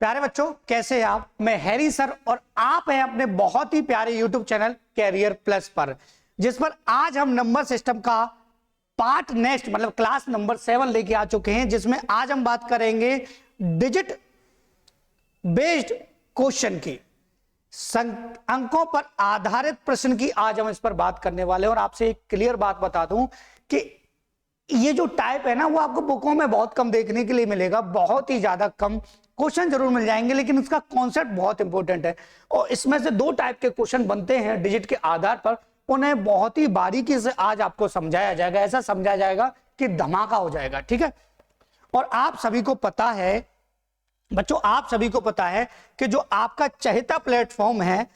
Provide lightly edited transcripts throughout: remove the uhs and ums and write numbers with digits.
प्यारे बच्चों, कैसे हैं आप? मैं हैरी सर और आप हैं अपने बहुत ही प्यारे YouTube चैनल कैरियर प्लस पर, जिस पर आज हम नंबर सिस्टम का पार्ट नेक्स्ट मतलब क्लास नंबर 7 लेके आ चुके हैं, जिसमें आज हम बात करेंगे डिजिट बेस्ड क्वेश्चन की, अंकों पर आधारित प्रश्न की। आज हम इस पर बात करने वाले हैं और आपसे एक क्लियर बात बता दूं कि ये जो टाइप है ना, वो आपको बुकों में बहुत कम देखने के लिए मिलेगा, बहुत ही ज्यादा कम क्वेश्चन जरूर मिल जाएंगे, लेकिन उसका कॉन्सेप्ट बहुत इंपॉर्टेंट है। और इसमें से 2 टाइप के क्वेश्चन बनते हैं डिजिट के आधार पर, उन्हें बहुत ही बारीकी से आज आपको समझाया जाएगा, ऐसा समझाया जाएगा कि धमाका हो जाएगा, ठीक है। और आप सभी को पता है बच्चों, आप सभी को पता है कि जो आपका चहेता प्लेटफॉर्म है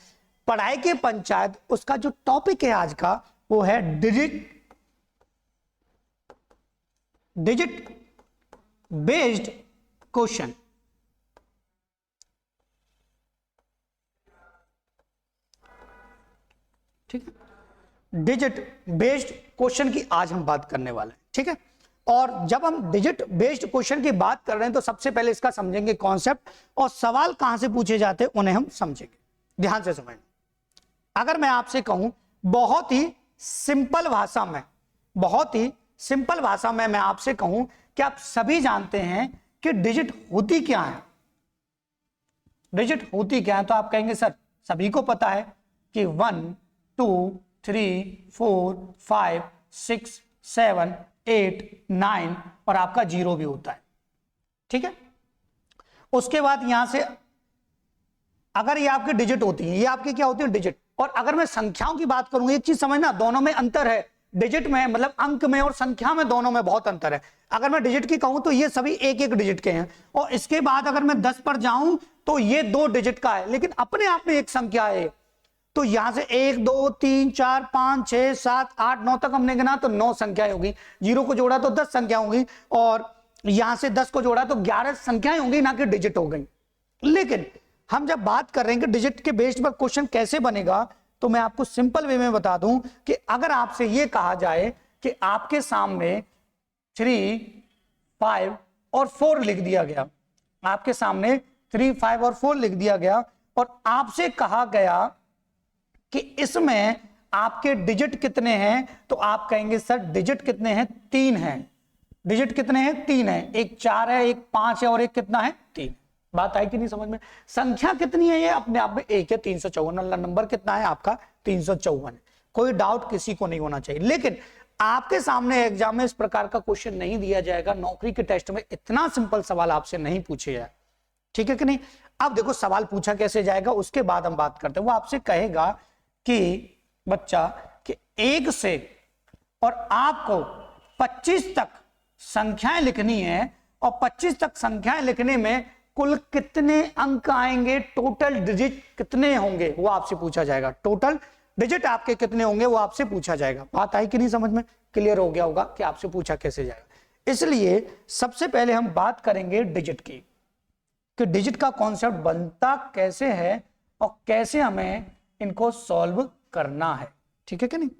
पढ़ाई के पंचायत, उसका जो टॉपिक है आज का वो है डिजिट बेस्ड क्वेश्चन। ठीक है, डिजिट बेस्ड क्वेश्चन की आज हम बात करने वाले हैं, ठीक है। और जब हम डिजिट बेस्ड क्वेश्चन की बात कर रहे हैं तो सबसे पहले इसका समझेंगे कॉन्सेप्ट, और सवाल कहां से पूछे जाते हैं उन्हें हम समझेंगे। ध्यान से समझना। अगर मैं आपसे कहूं बहुत ही सिंपल भाषा में, बहुत ही सिंपल भाषा में मैं आपसे कहूं कि आप सभी जानते हैं कि डिजिट होती क्या है, डिजिट होती क्या है, तो आप कहेंगे सर सभी को पता है कि 1 2 3 4 5 6 7 8 9 और आपका 0 भी होता है, ठीक है। उसके बाद यहां से अगर ये आपकी डिजिट होती है, ये आपकी क्या होती है, डिजिट। और अगर मैं संख्याओं की बात करूं, एक चीज समझना, दोनों में अंतर है, डिजिट में मतलब अंक में और संख्या में, दोनों में बहुत अंतर है। अगर मैं डिजिट की कहूं तो ये सभी एक एक डिजिट के हैं, और इसके बाद अगर मैं 10 पर जाऊं तो ये 2 डिजिट का है, लेकिन अपने आप में एक संख्या है। तो यहां से 1 2 3 4 5 6 7 8 9 तक हमने गिना तो 9 संख्याएं होगी, 0 को जोड़ा तो 10 संख्या होंगी, और यहां से 10 को जोड़ा तो 11 संख्याएं होंगी, ना कि डिजिट हो गई। लेकिन हम जब बात कर रहे हैं कि डिजिट के बेस्ड पर क्वेश्चन कैसे बनेगा, तो मैं आपको सिंपल वे में बता दूं कि अगर आपसे यह कहा जाए कि आपके सामने 3 5 और 4 लिख दिया गया, आपके सामने 3 5 और 4 लिख दिया गया, और आपसे कहा गया कि इसमें आपके डिजिट कितने हैं, तो आप कहेंगे सर डिजिट कितने हैं, 3 हैं। डिजिट कितने हैं, 3 है, एक 4 है, एक 5 है और एक कितना है, 3। बात आई कि नहीं समझ में? संख्या कितनी है, ये अपने आप में एक है, 354। नंबर कितना है आपका, 354 है। कोई डाउट किसी को नहीं होना चाहिए। लेकिन आपके सामने एग्जाम में इस प्रकार का क्वेश्चन नहीं दिया जाएगा, नौकरी के टेस्ट में इतना सिंपल सवाल आपसे नहीं पूछे जाए, ठीक है कि नहीं। अब देखो सवाल पूछा कैसे जाएगा, उसके बाद हम बात करते हैं। वो आपसे कहेगा कि बच्चा कि 1 से और आपको 25 तक संख्याएं लिखनी है, और 25 तक संख्याएं लिखने में कुल कितने अंक आएंगे, टोटल डिजिट कितने होंगे, वो आपसे पूछा जाएगा। टोटल डिजिट आपके कितने होंगे वो आपसे पूछा जाएगा। बात आई कि नहीं समझ में? क्लियर हो गया होगा कि आपसे पूछा कैसे जाएगा। इसलिए सबसे पहले हम बात करेंगे डिजिट की, कि डिजिट का कॉन्सेप्ट बनता कैसे है और कैसे हमें इनको सॉल्व करना है, ठीक है कि नहीं।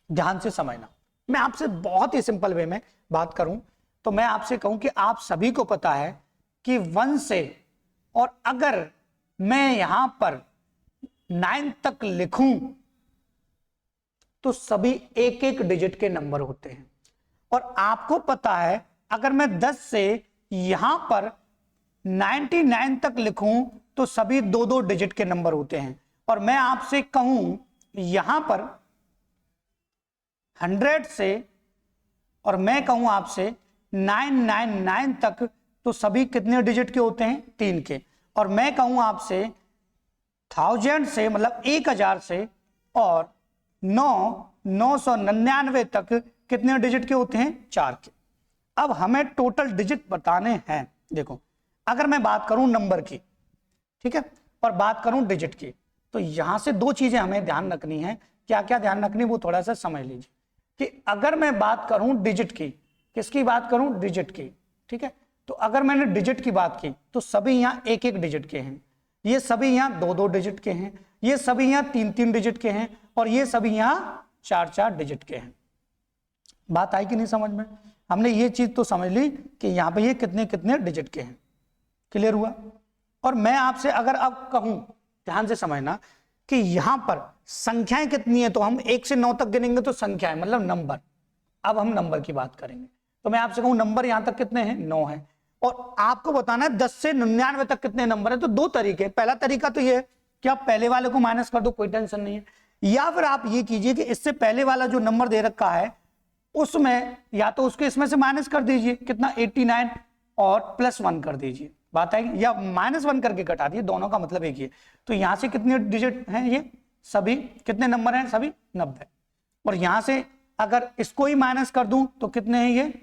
ध्यान से समझना। मैं आपसे बहुत ही सिंपल वे में बात करूं तो मैं आपसे कहूं कि आप सभी को पता है कि 1 से, और अगर मैं यहां पर 9 तक लिखूं तो सभी एक एक डिजिट के नंबर होते हैं। और आपको पता है अगर मैं 10 से यहां पर 99 तक लिखूं तो सभी 2-2 डिजिट के नंबर होते हैं। और मैं आपसे कहूं यहां पर 100 से, और मैं कहूं आपसे 999 तक, तो सभी कितने डिजिट के होते हैं, 3 के। और मैं कहूं आपसे 1000 से मतलब 1000 से और 999 तक कितने डिजिट के होते हैं, 4 के। अब हमें टोटल डिजिट बताने हैं। देखो अगर मैं बात करूं नंबर की, ठीक है, और बात करूं डिजिट की, तो यहां से 2 चीजें हमें ध्यान रखनी है। क्या क्या ध्यान रखनी, वो थोड़ा सा समझ लीजिए। कि अगर मैं बात करूं डिजिट की, किसकी बात करूं, डिजिट की, ठीक है। तो अगर मैंने डिजिट की बात की तो सभी यहां एक एक डिजिट के हैं, ये सभी यहां 2-2 डिजिट के हैं, ये सभी यहां 3-3 डिजिट के हैं, और ये सभी यहां 4-4 डिजिट के हैं। बात आई कि नहीं समझ में? हमने ये चीज तो समझ ली कि यहां पे ये कितने कितने डिजिट के हैं। क्लियर हुआ? और मैं आपसे अगर अब कहूं, ध्यान से समझना, कि यहां पर संख्याएं कितनी है, तो हम 1 से 9 तक गिनेंगे तो संख्याएं मतलब नंबर। अब हम नंबर की बात करेंगे, तो मैं आपसे कहूं नंबर यहां तक कितने हैं, 9 है, और आपको बताना है 10 से 99 तक कितने नंबर है। तो दो तरीके, पहला तरीका तो ये है कि आप पहले वाले को माइनस कर दो, कोई टेंशन नहीं है, या फिर आप ये कीजिए कि इससे पहले वाला जो नंबर दे रखा है उसमें या तो उसके इसमें से माइनस कर दीजिए, कितना 89, और +1 कर दीजिए, बात आएगी, या -1 करके घटा दिए, दोनों का मतलब एक ही है। तो यहां से कितने डिजिट हैं, ये सभी कितने नंबर हैं, सभी 90, और यहां से अगर इसको ही माइनस कर दूं तो कितने हैं, ये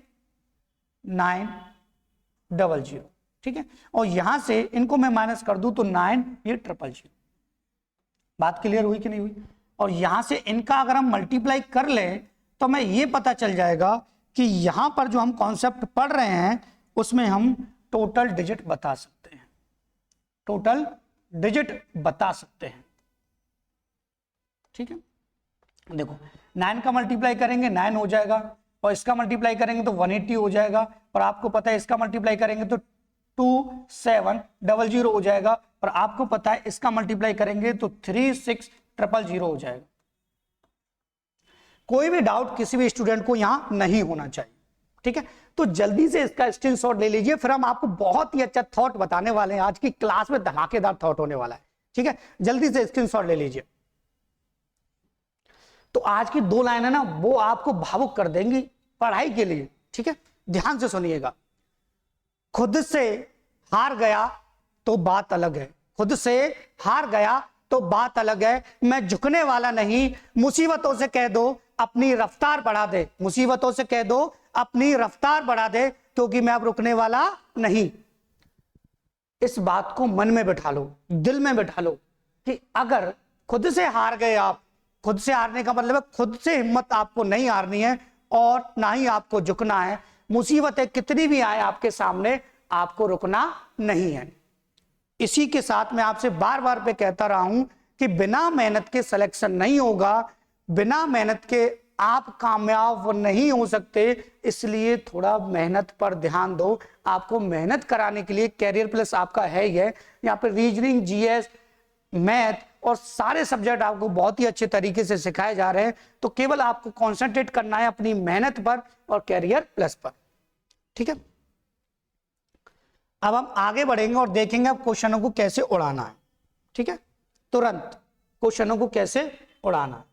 900, ठीक है, और यहां से इनको मैं माइनस कर दूं तो 9, ये 000। बात क्लियर हुई कि नहीं हुई? और यहां से इनका अगर हम मल्टीप्लाई कर लें तो हमें ये पता चल जाएगा कि यहां पर जो हम कॉन्सेप्ट पढ़ रहे हैं उसमें हम टोटल डिजिट बता सकते हैं, टोटल डिजिट बता सकते हैं, ठीक है। देखो 9 का मल्टीप्लाई करेंगे 9 हो जाएगा, और इसका मल्टीप्लाई करेंगे तो 180 हो जाएगा, और आपको पता है इसका मल्टीप्लाई करेंगे तो 2700 हो जाएगा, और आपको पता है इसका मल्टीप्लाई करेंगे तो 36000 हो जाएगा। कोई भी डाउट किसी भी स्टूडेंट को यहां नहीं होना चाहिए, ठीक है। तो जल्दी से इसका स्क्रीनशॉट ले लीजिए, फिर हम आपको बहुत ही अच्छा थॉट बताने वाले हैं, आज की क्लास में धमाकेदार थॉट होने वाला है, ठीक है। जल्दी से स्क्रीनशॉट ले लीजिए। तो आज की 2 लाइन है ना, वो आपको भावुक कर देंगी पढ़ाई के लिए, ठीक है। ध्यान से सुनिएगा। खुद से हार गया तो बात अलग है, खुद से हार गया तो बात अलग है, मैं झुकने वाला नहीं, मुसीबतों से कह दो अपनी रफ्तार बढ़ा दे, मुसीबतों से कह दो अपनी रफ्तार बढ़ा दे, क्योंकि मैं अब रुकने वाला नहीं। इस बात को मन में बिठा लो, दिल में बिठा लो कि अगर खुद से हार गए आप, खुद से हारने का मतलब है खुद से हिम्मत आपको नहीं हारनी है और ना ही आपको झुकना है, मुसीबतें कितनी भी आए आपके सामने, आपको रुकना नहीं है। इसी के साथ मैं आपसे बार बार पे कहता रहा हूं कि बिना मेहनत के सिलेक्शन नहीं होगा, बिना मेहनत के आप कामयाब नहीं हो सकते, इसलिए थोड़ा मेहनत पर ध्यान दो। आपको मेहनत कराने के लिए कैरियर प्लस आपका है ही है, यहाँ पे रीजनिंग, जीएस, मैथ और सारे सब्जेक्ट आपको बहुत ही अच्छे तरीके से सिखाए जा रहे हैं। तो केवल आपको कॉन्सेंट्रेट करना है अपनी मेहनत पर और कैरियर प्लस पर, ठीक है। अब हम आगे बढ़ेंगे और देखेंगे अब क्वेश्चनों को कैसे उड़ाना है, ठीक है। तुरंत क्वेश्चनों को कैसे उड़ाना है,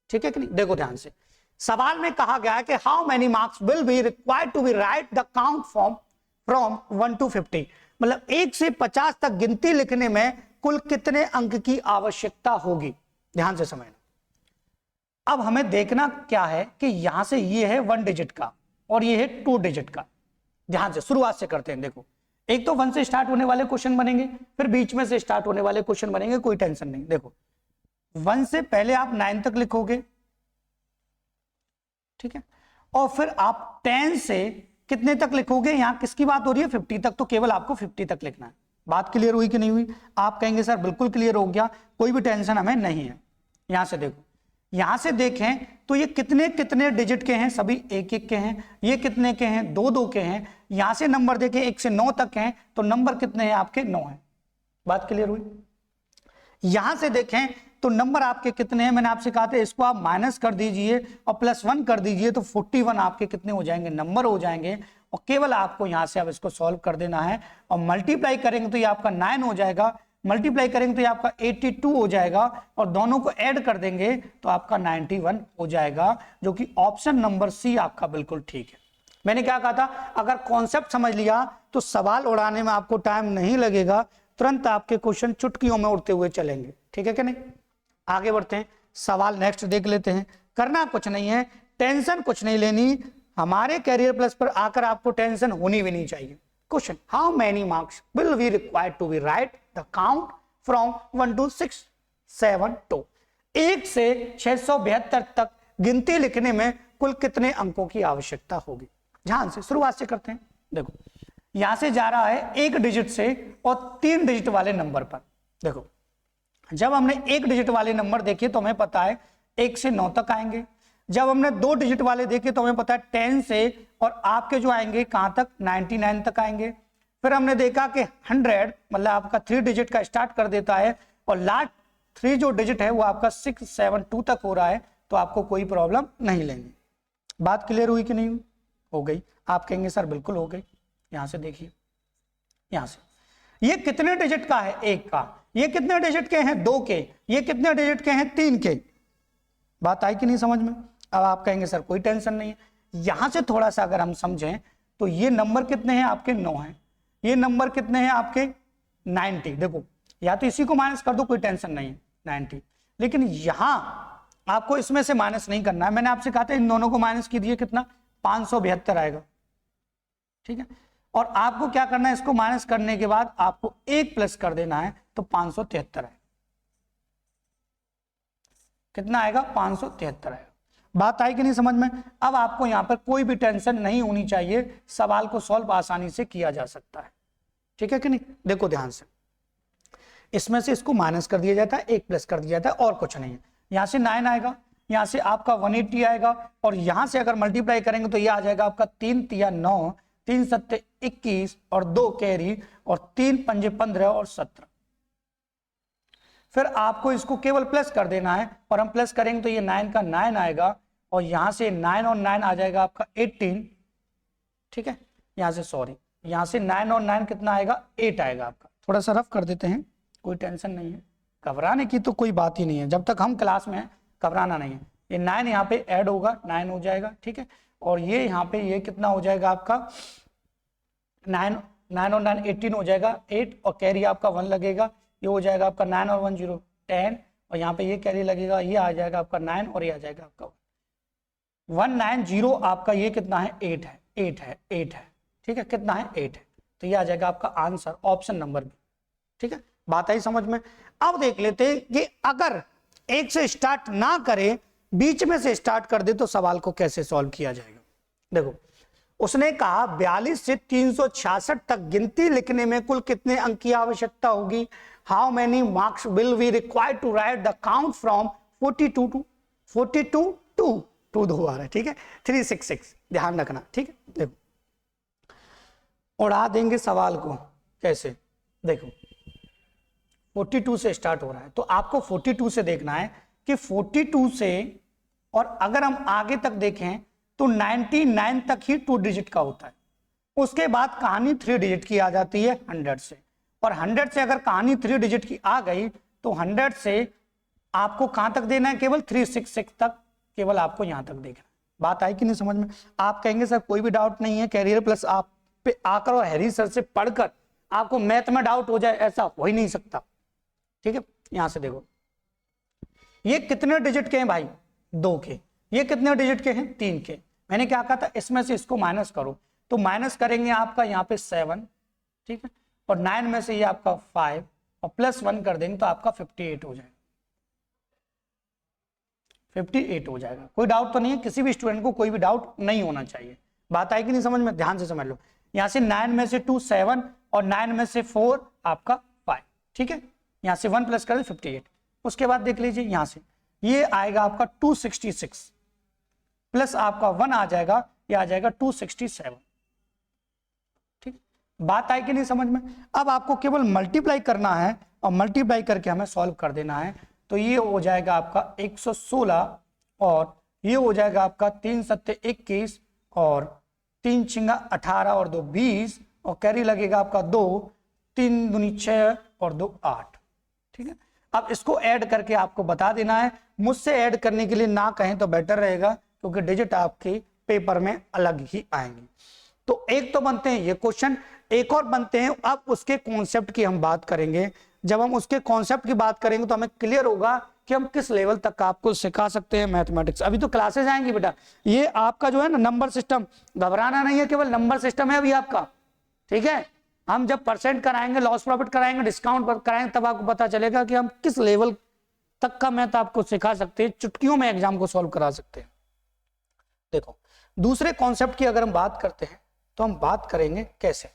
ठीक है कि नहीं। देखो ध्यान से, सवाल में कहा गया है कि how many marks will be required to be write the count from 1 to 50, मतलब 1 से 50 तक गिनती लिखने में कुल कितने अंक की आवश्यकता होगी। ध्यान से समझना। अब हमें देखना क्या है कि यहां से ये है 1 डिजिट का और ये है 2 डिजिट का। ध्यान से शुरुआत से करते हैं। देखो, एक तो 1 से स्टार्ट होने वाले क्वेश्चन बनेंगे, फिर बीच में से स्टार्ट होने वाले क्वेश्चन बनेंगे, कोई टेंशन नहीं। देखो 1 से पहले आप 9 तक लिखोगे, ठीक है, और फिर आप 10 से कितने तक लिखोगे, यहां किसकी बात हो रही है, 50 तक, तो केवल आपको 50 तक लिखना है। बात क्लियर हुई कि नहीं हुई? आप कहेंगे सर बिल्कुल क्लियर हो गया, कोई भी टेंशन हमें नहीं है। यहां से देखो, यहां से देखें तो ये कितने कितने डिजिट के हैं, सभी 1-1 के हैं। ये कितने के हैं, 2-2 के हैं। यहां से नंबर देखें 1 से 9 तक हैं, तो नंबर कितने हैं आपके, 9 हैं। बात क्लियर हुई? यहां से देखें तो नंबर आपके कितने हैं, मैंने आपसे कहा था इसको आप माइनस कर दीजिए और +1 कर दीजिए, तो 41 आपके कितने हो जाएंगे, नंबर हो जाएंगे। और केवल आपको यहां से अब इसको सॉल्व कर देना है और मल्टीप्लाई करेंगे तो ये आपका 9 हो जाएगा, मल्टीप्लाई करेंगे तो ये आपका 82 हो जाएगा, और दोनों को ऐड कर देंगे तो आपका 91 हो जाएगा, जो कि ऑप्शन नंबर सी आपका बिल्कुल ठीक है। मैंने क्या कहा था, अगर कॉन्सेप्ट समझ लिया तो सवाल उड़ाने में आपको टाइम नहीं लगेगा, तुरंत आपके क्वेश्चन चुटकियों में उड़ते हुए चलेंगे, ठीक है कि नहीं। आगे बढ़ते हैं, सवाल नेक्स्ट देख लेते हैं। करना कुछ नहीं है, टेंशन कुछ नहीं लेनी, हमारे कैरियर प्लस पर आकर आपको टेंशन होनी भी नहीं चाहिए। Question, how many marks will be required to be write the count from 1 to 672, 1 से 672 तक गिनती लिखने में कुल कितने अंकों की आवश्यकता होगी। ध्यान से शुरुआत से करते हैं। देखो यहां से जा रहा है 1 डिजिट से और 3 डिजिट वाले नंबर पर। देखो जब हमने 1 डिजिट वाले नंबर देखे तो हमें पता है 1 से 9 तक आएंगे। जब हमने 2 डिजिट वाले देखे तो हमें पता है 10 से और आपके जो आएंगे कहां तक, 99 तक आएंगे। फिर हमने देखा कि 100 मतलब आपका 3 डिजिट का स्टार्ट कर देता है और लास्ट 3 जो डिजिट है वो आपका 672 तक हो रहा है, तो आपको कोई प्रॉब्लम नहीं लेंगे। बात क्लियर हुई कि नहीं हुई? हो गई। आप कहेंगे सर बिल्कुल हो गई। यहां से देखिए, यहां से ये कितने डिजिट का है? 1 का। ये कितने डिजिट के हैं? 2 के। ये कितने डिजिट के हैं? 3 के। बात आई कि नहीं समझ में? अब आप कहेंगे सर कोई टेंशन नहीं है। यहां से थोड़ा सा अगर हम समझें तो ये नंबर कितने हैं आपके? 9 हैं। ये नंबर कितने हैं आपके? 90। देखो, या तो इसी को माइनस कर दो, कोई टेंशन नहीं है, 90। लेकिन यहां आपको इसमें से माइनस नहीं करना है। मैंने आपसे कहा था इन दोनों को माइनस कीजिए, कितना? 572 आएगा। ठीक है, और आपको क्या करना है? इसको माइनस करने के बाद आपको 1 प्लस कर देना है, तो 573 आएगा। कितना आएगा? 573 आएगा। बात आई कि नहीं समझ में? अब आपको यहां पर कोई भी टेंशन नहीं होनी चाहिए, सवाल को सॉल्व आसानी से किया जा सकता है। ठीक है कि नहीं? देखो ध्यान से, इसमें से इसको माइनस कर दिया जाता है, 1 प्लस कर दिया जाता है, और कुछ नहीं है। यहां से 9 आएगा, यहां से आपका 180 आएगा, और यहां से अगर मल्टीप्लाई करेंगे तो ये आ जाएगा आपका 3 तिया 9, 3 सत्ते 21 और 2 कैरी, और 3 पंजे 15 और 17। फिर आपको इसको केवल प्लस कर देना है, और हम प्लस करेंगे तो ये 9 का 9 आएगा, और यहां से 9 और 9 आ जाएगा आपका 18। ठीक है, यहां से सॉरी, यहां से 9 और 9 कितना आएगा? 8 आएगा आपका। थोड़ा सा रफ कर देते हैं, कोई टेंशन नहीं है, घबराने की तो कोई बात ही नहीं है। जब तक हम क्लास में हैं घबराना नहीं है। ये 9 यहाँ पे ऐड होगा, 9 हो जाएगा। ठीक है, और ये यहाँ पे ये कितना हो जाएगा आपका? 9 और 9 18 हो जाएगा, 8, और कैरी आपका 1 लगेगा, ये हो जाएगा आपका 9 और 1 0 10, और यहाँ पे ये कैरी लगेगा, ये आ जाएगा आपका 9, और ये आ जाएगा आपका 190। आपका ये कितना है? 8 है, 8 है, 8 है। ठीक है, कितना है? 8 है। तो ये आ जाएगा आपका आंसर, ऑप्शन नंबर बी। ठीक है, बात आई समझ में? अब देख लेते हैं कि अगर 1 से स्टार्ट ना करे, बीच में से स्टार्ट कर दे, तो सवाल को कैसे सॉल्व किया जाएगा। देखो, उसने कहा 42 से 366 तक गिनती लिखने में कुल कितने अंक की आवश्यकता होगी? How many marks will we required to write the count from 42 to 2 दो बार है। ठीक है, 366 ध्यान रखना। ठीक है, देखो उड़ा देंगे सवाल को कैसे। देखो 42 से स्टार्ट हो रहा है, तो आपको 42 से देखना है कि 42 से, और अगर हम आगे तक देखें तो 99 तक ही 2 डिजिट का होता है। उसके बाद कहानी 3 डिजिट की आ जाती है 100 से, और 100 से अगर कहानी 3 डिजिट की आ गई तो 100 से आपको कहां तक देना है? केवल 366 तक, केवल आपको यहां तक देखना है। बात आई कि नहीं समझ में? आप कहेंगे सर कोई भी डाउट नहीं है, कैरियर प्लस आप पे आकर और हैरी सर से पढ़कर आपको मैथ में डाउट हो जाए, ऐसा हो ही नहीं सकता। ठीक है, यहां से देखो, ये कितने डिजिट के हैं भाई? 2 के। ये कितने डिजिट के हैं? 3 के। मैंने क्या कहा था? इसमें से इसको माइनस करो, तो माइनस करेंगे आपका यहाँ पे 7, ठीक है, और 9 में से ये आपका 5, और प्लस 1 कर देंगे तो आपका 58 हो जाएगा। 58 हो जाएगा। कोई डाउट तो नहीं है? किसी भी स्टूडेंट को कोई भी डाउट नहीं होना चाहिए। बात आई कि नहीं समझ में? ध्यान से समझ लो। यहाँ से 9 में से 2 7, और 9 में से 4 आपका 5। ठीक है, यहाँ से 1 प्लस कर दे 58। उसके बाद देख लीजिए, यहाँ से ये आएगा आपका 266, प्लस आपका 1 आ जाएगा, ये आ जाएगा 267। ठीक, बात आई कि नहीं समझ में? अब आपको केवल मल्टीप्लाई करना है, और मल्टीप्लाई करके हमें सॉल्व कर देना है। तो ये हो जाएगा आपका 116, और ये हो जाएगा आपका 3 सत्ते 21, और 3 छिंगा 18, और 2 20, और कैरी लगेगा आपका 2, 3 दूनी 6, और 2 8। ठीक है, अब इसको ऐड करके आपको बता देना है। मुझसे ऐड करने के लिए ना कहें तो बेटर रहेगा, क्योंकि डिजिट आपके पेपर में अलग ही आएंगे। तो एक तो बनते हैं ये क्वेश्चन, एक और बनते हैं, अब उसके कॉन्सेप्ट की हम बात करेंगे। जब हम उसके कॉन्सेप्ट की बात करेंगे तो हमें क्लियर होगा कि हम किस लेवल तक आपको सिखा सकते हैं मैथमेटिक्स। अभी तो क्लासेस आएंगी बेटा, ये आपका जो है ना नंबर सिस्टम, घबराना नहीं है, केवल नंबर सिस्टम है अभी आपका। ठीक है, हम जब परसेंट कराएंगे, लॉस प्रॉफिट कराएंगे, डिस्काउंट कराएंगे, तब आपको पता चलेगा कि हम किस लेवल तक का मैथ आपको सिखा सकते हैं, चुटकियों में एग्जाम को सॉल्व करा सकते हैं। देखो, दूसरे कॉन्सेप्ट की अगर हम बात करते हैं तो हम बात करेंगे कैसे,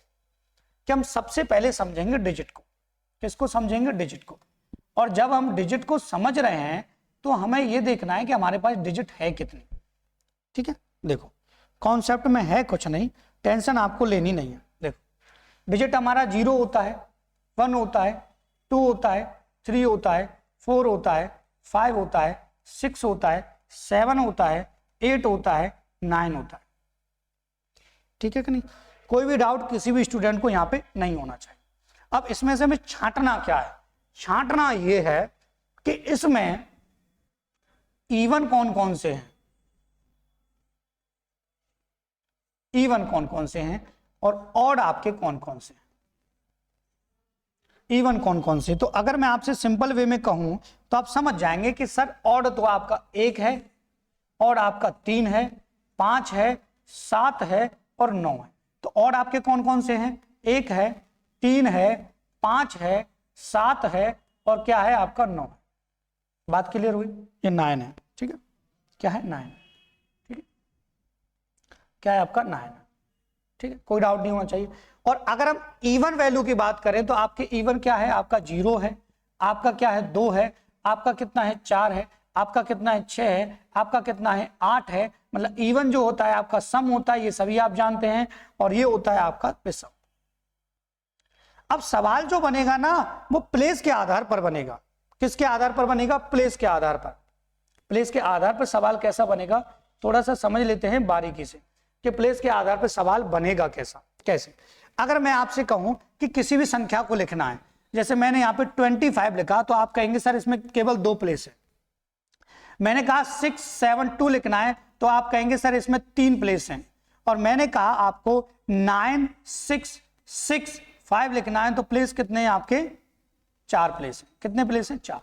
कि हम सबसे पहले समझेंगे डिजिट को। किसको समझेंगे? डिजिट को। और जब हम डिजिट को समझ रहे हैं तो हमें यह देखना है कि हमारे पास डिजिट है कितनी। ठीक है, देखो कॉन्सेप्ट में है कुछ नहीं, टेंशन आपको लेनी नहीं है। देखो डिजिट हमारा 0 होता है, 1 होता है, 2 होता है, 3 होता है, 4 होता है, 5 होता है, 6 होता है, 7 होता है, 8 होता है, 9 होता है। ठीक है कि नहीं? कोई भी डाउट किसी भी स्टूडेंट को यहाँ पे नहीं होना चाहिए। अब इसमें से हमें छांटना क्या है? छांटना ये है कि इसमें इवन कौन कौन से हैं, इवन कौन कौन से हैं और ऑड आपके कौन कौन से हैं। इवन कौन कौन से, तो अगर मैं आपसे सिंपल वे में कहूं तो आप समझ जाएंगे कि सर ऑड तो आपका 1 है, ऑड आपका 3 है, 5 है, 7 है और 9 है। तो ऑड आपके कौन कौन से हैं? 1 है, 3 है, 5 है, 7 है और क्या है आपका 9 है। बात क्लियर हुई? ये 9 है। ठीक है, क्या है? 9। ठीक है, क्या है आपका? 9 है। ठीक है, कोई डाउट नहीं होना चाहिए। और अगर हम इवन वैल्यू की बात करें तो आपके इवन क्या है? आपका 0 है, आपका क्या है? 2 है, आपका कितना है? 4 है, आपका कितना है? 6 है, आपका कितना है? 8 है। मतलब इवन जो होता है आपका सम होता है, ये सभी आप जानते हैं, और ये होता है आपका विषम। अब सवाल जो बनेगा ना वो प्लेस के आधार पर बनेगा। किसके आधार पर बनेगा? प्लेस के आधार पर। प्लेस के आधार पर सवाल कैसा बनेगा थोड़ा सा समझ लेते हैं बारीकी से कि प्लेस के आधार पर सवाल बनेगा कैसा, कैसे। अगर मैं आपसे कहूं कि किसी भी संख्या को लिखना है, जैसे मैंने यहाँ पे 25 लिखा, तो आप कहेंगे सर इसमें केवल 2 प्लेस है। मैंने कहा 672 लिखना है, तो आप कहेंगे सर इसमें 3 प्लेस हैं। और मैंने कहा आपको 9665 लिखना है, तो प्लेस कितने हैं आपके? 4 प्लेस हैं। कितने प्लेस हैं? 4।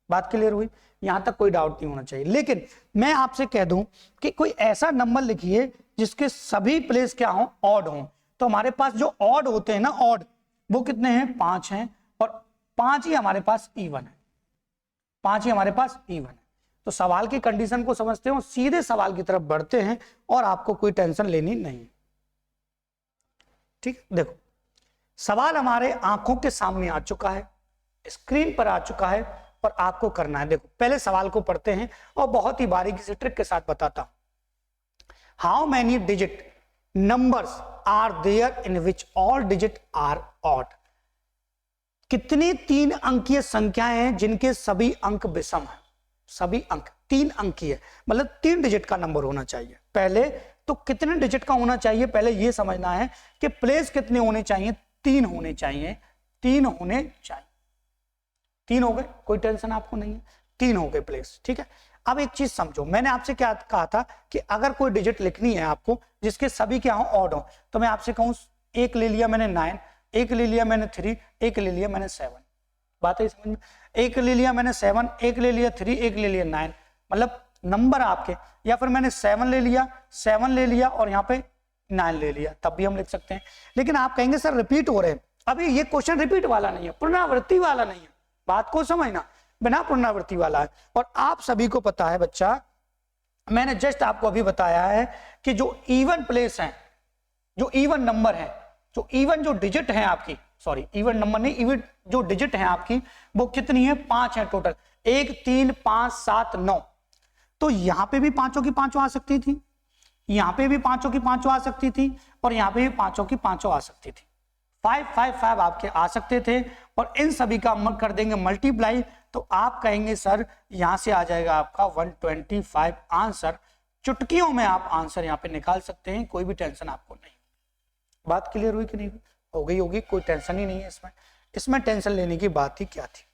बात क्लियर हुई? यहां तक कोई डाउट नहीं होना चाहिए। लेकिन मैं आपसे कह दूं कि कोई ऐसा नंबर लिखिए जिसके सभी प्लेस क्या हो? ऑड हो। तो हमारे पास जो ऑड होते हैं ना, ऑड, वो कितने हैं? 5 हैं, और 5 ही हमारे पास इवन है। 5 ही हमारे पास इवन है। तो सवाल की कंडीशन को समझते हो, सीधे सवाल की तरफ बढ़ते हैं और आपको कोई टेंशन लेनी नहीं। ठीक, देखो सवाल हमारे आंखों के सामने आ चुका है, स्क्रीन पर आ चुका है, और आपको करना है। देखो पहले सवाल को पढ़ते हैं और बहुत ही बारीकी से ट्रिक के साथ बताता हूं। How many digit numbers are there in which all digit are odd? कितनी 3 अंकीय संख्याएं हैं जिनके सभी अंक विषम हैं? सभी अंक 3 अंकीय है, मतलब 3 डिजिट का नंबर होना चाहिए। पहले तो कितने डिजिट का होना चाहिए, पहले यह समझना है कि प्लेस कितने होने चाहिए? 3 होने चाहिए। 3 होने चाहिए। 3 हो गए, कोई टेंशन आपको नहीं है, 3 हो गए प्लेस। ठीक है, अब एक चीज समझो, मैंने आपसे क्या कहा था कि अगर कोई डिजिट लिखनी है आपको जिसके सभी क्या हो? ऑड हो, तो मैं आपसे कहूं 1 ले लिया मैंने 9, 1 ले लिया मैंने 3, 1 ले लिया मैंने 7। बात है समझ में? 1 ले लिया मैंने 7, 1 ले लिया 3, 1 ले लिया 9, मतलब नंबर आपके, या फिर मैंने 7 ले लिया, 7 ले लिया और यहाँ पे 9 ले लिया, तब भी हम लिख सकते हैं। लेकिन आप कहेंगे सर रिपीट हो रहे हैं। अभी ये क्वेश्चन रिपीट वाला नहीं है, पुनरावृत्ति वाला नहीं है। बात को समझना, बिना पुनरावृत्ति वाला है। और आप सभी को पता है बच्चा, मैंने जस्ट आपको अभी बताया है कि जो इवन प्लेस हैं, जो इवन नंबर है, जो इवन जो डिजिट है आपकी, सॉरी इवन नंबर नहीं, इवन जो डिजिट है आपकी वो कितनी है? 5 है टोटल। 1 3 5 7 9। तो यहां पे भी 5 की 5 आ सकती थी, यहां पे भी 5 की 5 आ सकती थी, और यहां पे भी 5 की 5 आ सकती थी। 5 5 5 आपके आ सकते थे, और इन सभी का हम कर देंगे मल्टीप्लाई, तो आप कहेंगे सर यहां से आ जाएगा आपका 125 आंसर। चुटकियों में आप आंसर यहां पे निकाल सकते हैं, कोई भी टेंशन आपको नहीं। बात क्लियर हुई कि नहीं? हो गई होगी, कोई टेंशन ही नहीं है इसमें। इसमें टेंशन लेने की बात ही क्या थी?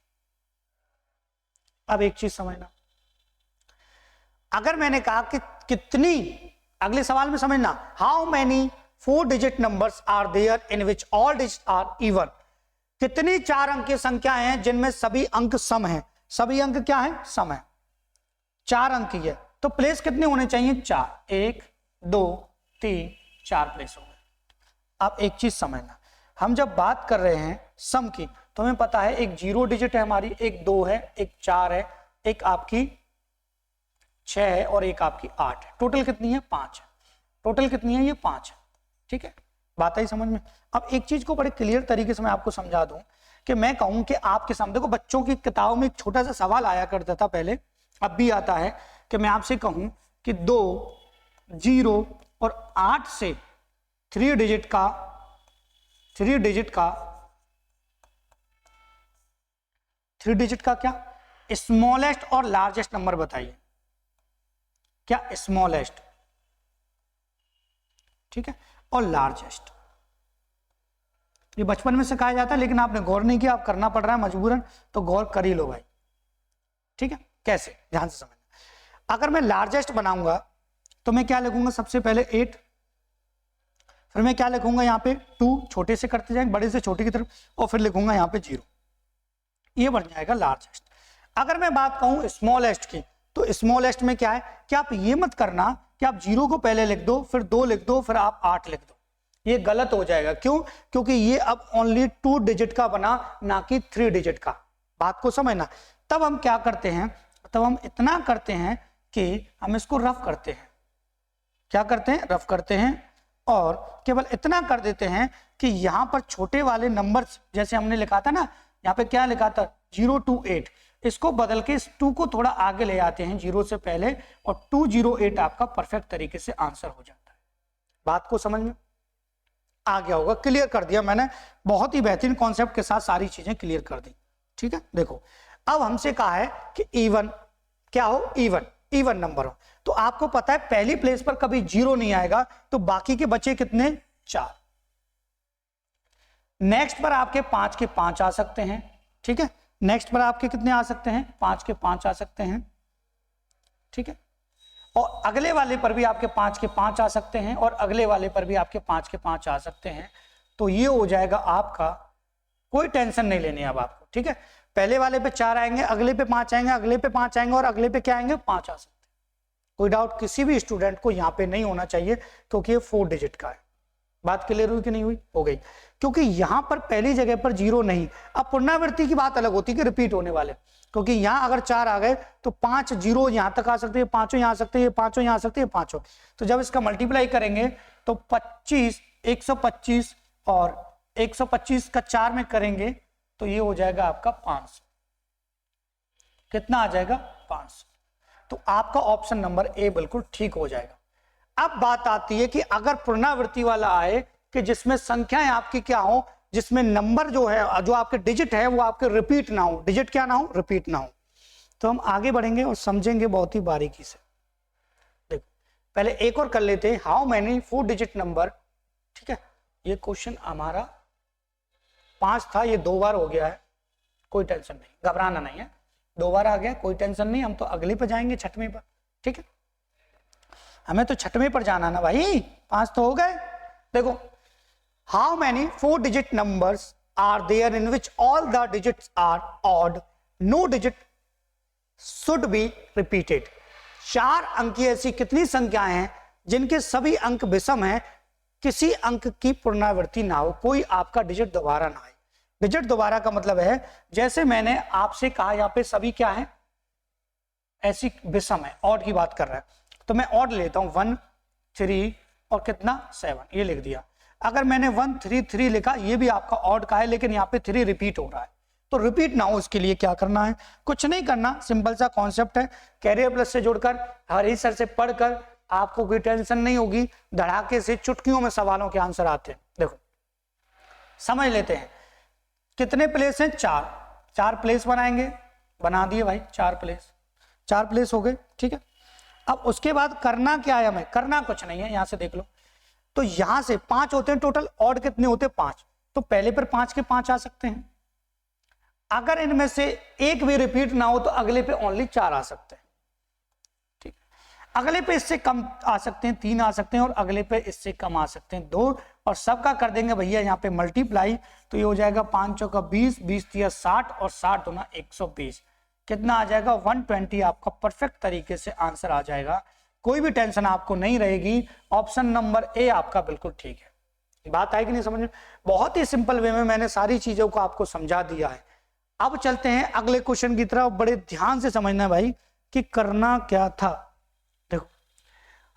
अब एक चीज समझना, अगर मैंने कहा कि कितनी, अगले सवाल में समझना, how many 4 digit numbers are there in which all digit are even? कितनी 4 अंक की संख्याएं हैं जिनमें सभी अंक सम हैं? सभी अंक क्या है? सम है। 4 अंक की है, तो प्लेस कितने होने चाहिए? 4। 1 2 3 4 प्लेस हो गए। आप एक चीज समझना, हम जब बात कर रहे हैं सम की, तो हमें पता है एक 0 डिजिट है हमारी, एक 2 है, एक 4 है, एक आपकी 6 है और एक आपकी 8 है। टोटल कितनी है? 5 है। टोटल कितनी है? ये 5 है। ठीक है, बात आई समझ में? अब एक चीज को बड़े क्लियर तरीके से मैं आपको समझा दूं कि मैं कहूं कि आपके सामने, देखो बच्चों की किताबों में एक छोटा सा सवाल आया करता था पहले, अब भी आता है, कि मैं आपसे कहूं कि 2 0 और 8 से 3 3 डिजिट का क्या स्मॉलेस्ट और लार्जेस्ट नंबर बताइए, क्या स्मॉलेस्ट, ठीक है, और लार्जेस्ट। ये बचपन में सिखाया जाता है लेकिन आपने गौर नहीं किया, आप करना पड़ रहा है मजबूरन, तो गौर कर ही लो भाई, ठीक है। कैसे, ध्यान से समझना। अगर मैं लार्जेस्ट बनाऊंगा तो मैं क्या लिखूंगा, सबसे पहले 8, फिर मैं क्या लिखूंगा यहाँ पे 2, छोटे से करते जाएंगे बड़े से छोटे की तरफ, और फिर लिखूंगा यहाँ पे 0, ये बन जाएगा लार्जेस्ट। अगर मैं बात कहूं स्मॉलेस्ट की, तो स्मॉलेस्ट में क्या है कि आप ये मत करना कि आप 0 को पहले लिख दो, फिर 2 लिख दो, फिर आप 8 लिख दो, ये गलत हो जाएगा। क्यों? क्योंकि ये अब ओनली 2 डिजिट का बना, ना कि 3 डिजिट का। बात को समझना। तब हम क्या करते हैं, तब हम इतना करते हैं कि हम इसको रफ करते हैं। क्या करते हैं? रफ करते हैं, और केवल इतना कर देते हैं कि यहां पर छोटे वाले नंबर्स, जैसे हमने लिखा था ना, यहाँ पे क्या लिखा था 0 to 8, इसको बदल के इस 2 को थोड़ा आगे ले आते हैं 0 से पहले, और 208 आपका परफेक्ट तरीके से आंसर हो जाता है। बात को समझ में आ गया होगा, क्लियर कर दिया मैंने, बहुत ही बेहतरीन कॉन्सेप्ट के साथ सारी चीजें क्लियर कर दी, ठीक है। देखो अब हमसे कहा है कि इवन क्या हो, इवन नंबर हो, तो आपको पता है पहली प्लेस पर कभी 0 नहीं आएगा, तो बाकी के बचे कितने, 4। नेक्स्ट पर आपके 5 के 5 आ सकते हैं, ठीक है। नेक्स्ट पर आपके कितने आ सकते हैं, 5 के 5 आ सकते हैं, ठीक है। और अगले वाले पर भी आपके 5 के 5 आ सकते हैं, और अगले वाले पर भी आपके 5 के 5 आ सकते हैं। तो ये हो जाएगा आपका, कोई टेंशन नहीं लेनी अब आपको, ठीक है। पहले वाले पे 4 आएंगे, अगले पे 5 आएंगे, अगले पे 5 आएंगे, और अगले पे क्या आएंगे, 5 आ सकते हैं। कोई डाउट किसी भी स्टूडेंट को यहाँ पे नहीं होना चाहिए, क्योंकि ये 4 डिजिट का है। बात क्लियर हुई कि नहीं हुई? हो गई। क्योंकि यहां पर पहली जगह पर 0 नहीं। अब पुनरावृत्ति की बात अलग होती है कि रिपीट होने वाले, क्योंकि यहां अगर 4 आ गए तो 5 0 यहां तक आ सकते हैं, 5 यहां आ सकते हैं, 5 यहां आ सकते हैं, 5। तो जब इसका मल्टीप्लाई करेंगे तो 25, 125 और 125 का 4 में करेंगे तो ये हो जाएगा आपका 500। कितना आ जाएगा, 500। तो आपका ऑप्शन नंबर ए बिल्कुल ठीक हो जाएगा। अब बात आती है कि अगर पुनरावृत्ति वाला आए कि जिसमें संख्याएं आपकी क्या हो, जिसमें नंबर जो है, जो आपके डिजिट है वो आपके रिपीट ना हो, डिजिट क्या ना हो, रिपीट ना हो, तो हम आगे बढ़ेंगे और समझेंगे बहुत ही बारीकी से। देखो पहले एक और कर लेते हैं, हाउ मैनी 4 डिजिट नंबर, ठीक है। ये क्वेश्चन हमारा 5 था, ये 2 बार हो गया है, कोई टेंशन नहीं, घबराना नहीं है, 2 बार आ गया, कोई टेंशन नहीं। हम तो अगले पर जाएंगे, 6वें पर, ठीक है। हमें तो 6वें पर जाना ना भाई, 5 तो हो गए। देखो how many 4 digit numbers are there in which all the digits are odd, no digit should be repeated. 4 अंकी ऐसी कितनी संख्याएं हैं जिनके सभी अंक विषम हैं, किसी अंक की पुनरावृत्ति ना हो, कोई आपका डिजिट दोबारा ना आए। डिजिट दोबारा का मतलब है, जैसे मैंने आपसे कहा यहाँ पे सभी क्या है, ऐसी विषम है, ऑड की बात कर रहा है, तो मैं ऑड लेता हूं 1 3 और कितना 7, ये लिख दिया। अगर मैंने 1 3 3 लिखा, ये भी आपका ऑड का है, लेकिन यहाँ पे 3 रिपीट हो रहा है, तो रिपीट ना हो उसके लिए क्या करना है, कुछ नहीं करना, सिंपल सा कॉन्सेप्ट है, कैरियर प्लस से जुड़कर हरी सर से पढ़कर आपको कोई टेंशन नहीं होगी, धड़ाके से चुटकियों में सवालों के आंसर आते हैं। देखो समझ लेते हैं, कितने प्लेस हैं, 4 प्लेस बनाएंगे, बना दिए भाई 4 प्लेस हो गए, ठीक है। अब उसके बाद करना क्या है, हमें करना कुछ नहीं है, यहां से देख लो, तो यहां से 5 होते हैं टोटल, ऑड कितने होते हैं 5, तो पहले पर 5 के 5 आ सकते हैं। अगर इनमें से एक भी रिपीट ना हो तो अगले पे ओनली 4 आ सकते हैं, ठीक। अगले पे इससे कम आ सकते हैं, 3 आ सकते हैं, और अगले पे इससे कम आ सकते हैं 2, और सबका कर देंगे भैया यहाँ पे मल्टीप्लाई, तो ये हो जाएगा 5 चौका 20, 20 तिया 60, और 60 दूना 120, कितना आ जाएगा 120। आपका परफेक्ट तरीके से आंसर आ जाएगा, कोई भी टेंशन आपको नहीं रहेगी। ऑप्शन नंबर ए आपका बिल्कुल ठीक है। बात आई कि नहीं समझ में? बहुत ही सिंपल वे में मैंने सारी चीजों को आपको समझा दिया है। अब चलते हैं अगले क्वेश्चन की तरफ, बड़े ध्यान से समझना है भाई कि करना क्या था। देखो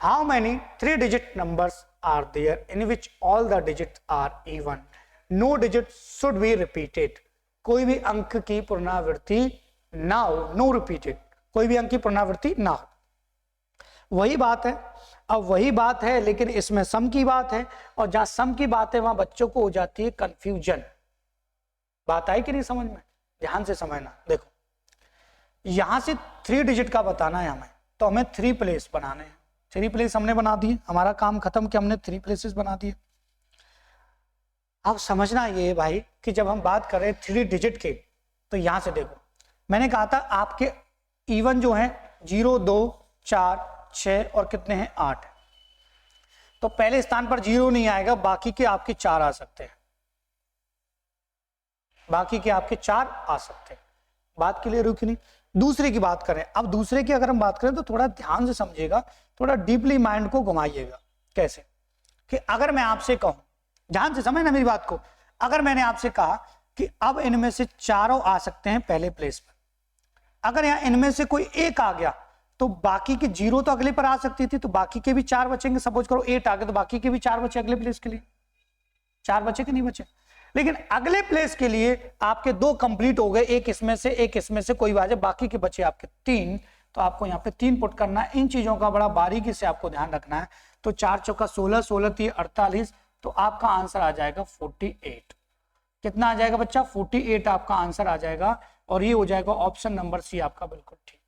how many 3 digit numbers are there in which all the digits are even, no digit should be repeated. कोई भी अंक की पुनरावृत्ति ना हो, नो रिपीटेड, कोई भी अंक की पुनरावृत्ति ना हो। वही बात है, अब वही बात है, लेकिन इसमें सम की बात है, और जहां सम की बात है वहां बच्चों को हो जाती है कंफ्यूजन। बात आई कि नहीं समझ में? ध्यान से समझना। देखो यहां से 3 डिजिट का बताना है हमें, तो हमें 3 प्लेस बनाने हैं। 3 प्लेस हमने बना दिए, हमारा काम खत्म कि हमने 3 प्लेसेस बना दिए। अब समझना ये भाई कि जब हम बात कर रहे हैं 3 डिजिट के, तो यहां से देखो मैंने कहा था आपके इवन जो है 0, 2, 4, 6 और कितने हैं 8 है। तो पहले स्थान पर 0 नहीं आएगा, बाकी के आपके 4 आ सकते हैं, बाकी के आपके 4 आ सकते हैं। बात क्लियर हुई कि नहीं? दूसरे की बात करें, अब दूसरे की अगर हम बात करें तो थोड़ा ध्यान से समझिएगा, थोड़ा डीपली माइंड को घुमाइएगा। कैसे कि अगर मैं आपसे कहूं, ध्यान से समझना मेरी बात को, अगर मैंने आपसे कहा कि अब इनमें से चारों आ सकते हैं पहले प्लेस पर, अगर यहां इनमें से कोई एक आ गया तो बाकी के 0 तो अगले पर आ सकती थी, तो बाकी के भी 4 बचेंगे। सपोज करो 8 आ गए तो बाकी के भी 4 बचे अगले प्लेस के लिए, 4 बचे कि नहीं बचे? लेकिन अगले प्लेस के लिए आपके 2 कंप्लीट हो गए, एक इसमें से एक इसमें से, कोई बात है, बाकी के बचे आपके 3, तो आपको यहाँ पे 3 पुट करना है। इन चीजों का बड़ा बारीकी से आपको ध्यान रखना है। तो 4 चौका 16, 16 3 48, तो आपका आंसर आ जाएगा 48। कितना आ जाएगा बच्चा? 48 आपका आंसर आ जाएगा, और ये हो जाएगा ऑप्शन नंबर सी आपका बिल्कुल ठीक।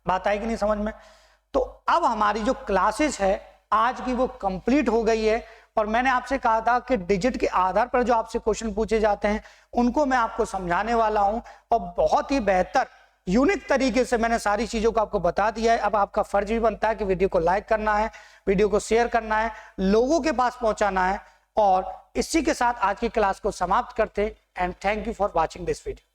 बात आई कि नहीं समझ में? तो अब हमारी जो क्लासेस है आज की वो कंप्लीट हो गई है, और मैंने आपसे कहा था कि डिजिट के आधार पर जो आपसे क्वेश्चन पूछे जाते हैं उनको मैं आपको समझाने वाला हूं, और बहुत ही बेहतर यूनिक तरीके से मैंने सारी चीजों को आपको बता दिया है। अब आपका फर्ज भी बनता है कि वीडियो को लाइक करना है, वीडियो को शेयर करना है, लोगों के पास पहुंचाना है। और इसी के साथ आज की क्लास को समाप्त करते हैं, and thank you for watching this video.